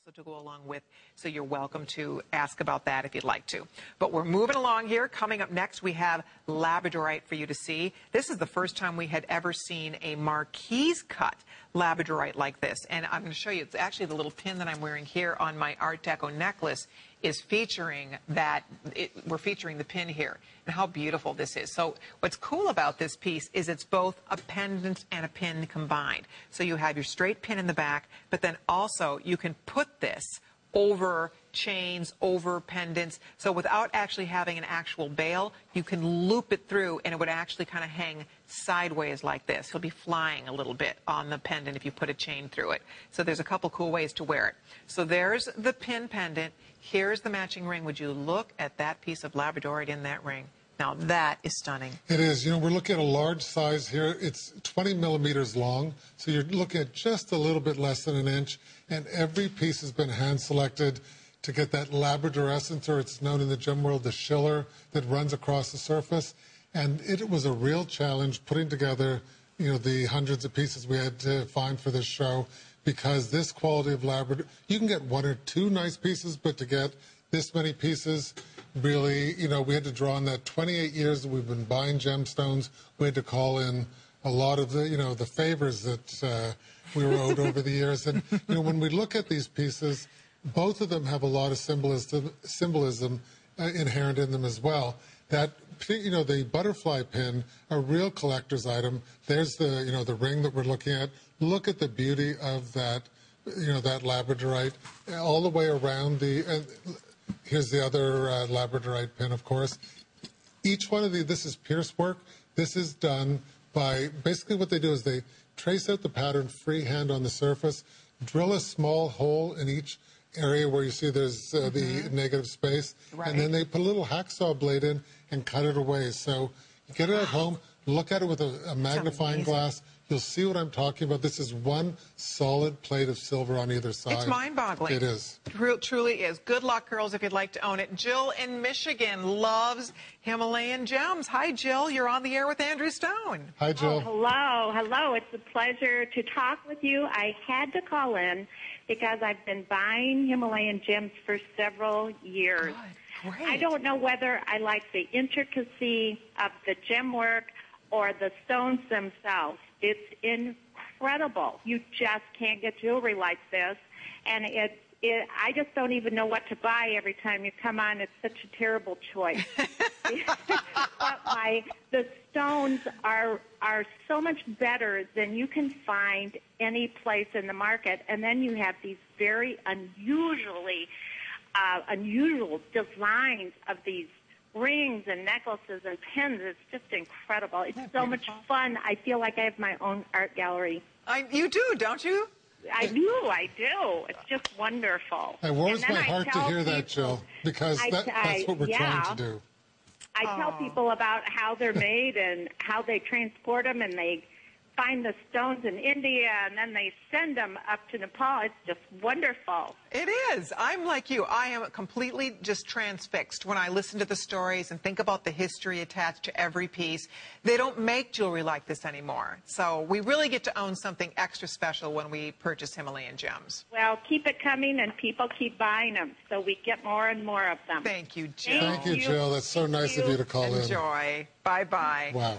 also to go along with, so you're welcome to ask about that if you'd like to. But we're moving along here. Coming up next, we have Labradorite for you to see. This is the first time we had ever seen a Marquise cut Labradorite like this. And I'm going to show you, it's actually the little pin that I'm wearing here on my Art Deco necklace is featuring that, we're featuring the pin here, and how beautiful this is. So what's cool about this piece is it's both a pendant and a pin combined. So you have your straight pin in the back, but then also you can put this over chains, over pendants. So without actually having an actual bail, you can loop it through and it would actually kind of hang sideways like this. You'll be flying a little bit on the pendant if you put a chain through it. So there's a couple cool ways to wear it. So there's the pin pendant. Here's the matching ring. Would you look at that piece of Labradorite in that ring? Now that is stunning. It is. You know, we're looking at a large size here. It's 20 millimeters long, so you're looking at just a little bit less than an inch, and every piece has been hand selected to get that Labradorescence, or it's known in the gem world, the schiller that runs across the surface. And it was a real challenge putting together, you know, the hundreds of pieces we had to find for this show, because this quality of Labrador, you can get one or two nice pieces, but to get this many pieces, really, you know, we had to draw on that 28 years that we've been buying gemstones. We had to call in a lot of the, you know, the favors that we were owed over the years. And, you know, when we look at these pieces, both of them have a lot of symbolism inherent in them as well. That, you know, the butterfly pin, a real collector's item. There's the, you know, the ring that we're looking at. Look at the beauty of that, you know, that Labradorite all the way around the, here's the other Labradorite pin, of course. Each one of these, this is pierce work. This is done by, basically what they do is they trace out the pattern freehand on the surface, drill a small hole in each area where you see there's the negative space, and then they put a little hacksaw blade in and cut it away. So you get it at home, look at it with a magnifying glass. You'll see what I'm talking about. This is one solid plate of silver on either side. It's mind-boggling. It is. Truly is. Good luck, girls, if you'd like to own it. Jill in Michigan loves Himalayan gems. Hi, Jill. You're on the air with Andrew Stone. Hi, Jill. Oh, hello. It's a pleasure to talk with you. I had to call in because I've been buying Himalayan gems for several years. Good. Great. I don't know whether I like the intricacy of the gem work or the stones themselves. It's incredible. You just can't get jewelry like this, and I just don't even know what to buy every time you come on. It's such a terrible choice. But the stones are so much better than you can find any place in the market, and then you have these very unusual designs of these rings and necklaces and pins. It's just incredible. It's so much fun. I feel like I have my own art gallery. You do, don't you? I do. It's just wonderful. It warms my heart to hear that, Jill, because that's what we're trying to do. I tell people about how they're made and how they transport them, and they find the stones in India, and then they send them up to Nepal. It's just wonderful. It is. I'm like you. I am completely just transfixed when I listen to the stories and think about the history attached to every piece. They don't make jewelry like this anymore. So we really get to own something extra special when we purchase Himalayan gems. Well, keep it coming, and people keep buying them, so we get more and more of them. Thank you, Jill. Thank you, Jill. That's so nice of you to call in. Enjoy. Bye-bye. Wow.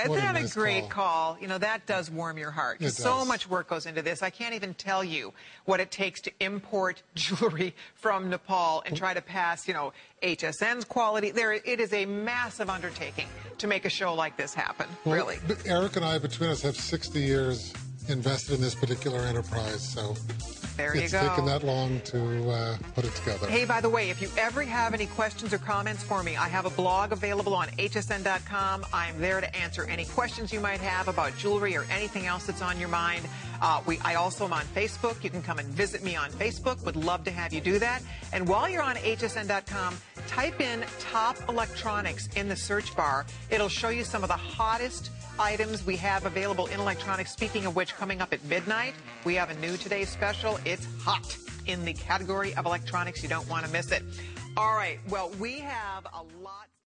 Isn't that a great call? You know, that does warm your heart. So much work goes into this. I can't even tell you what it takes to import jewelry from Nepal and try to pass, you know, HSN's quality. It is a massive undertaking to make a show like this happen, really. Eric and I, between us, have 60 years invested in this particular enterprise, so there you go. It's taken that long to put it together. Hey, by the way, if you ever have any questions or comments for me, I have a blog available on hsn.com. I'm there to answer any questions you might have about jewelry or anything else that's on your mind. I also am on Facebook. You can come and visit me on Facebook. Would love to have you do that. And while you're on hsn.com, type in top electronics in the search bar. It'll show you some of the hottest items we have available in electronics. Speaking of which, coming up at midnight, we have a new Today's Special. It's hot in the category of electronics. You don't want to miss it. All right. Well, we have a lot.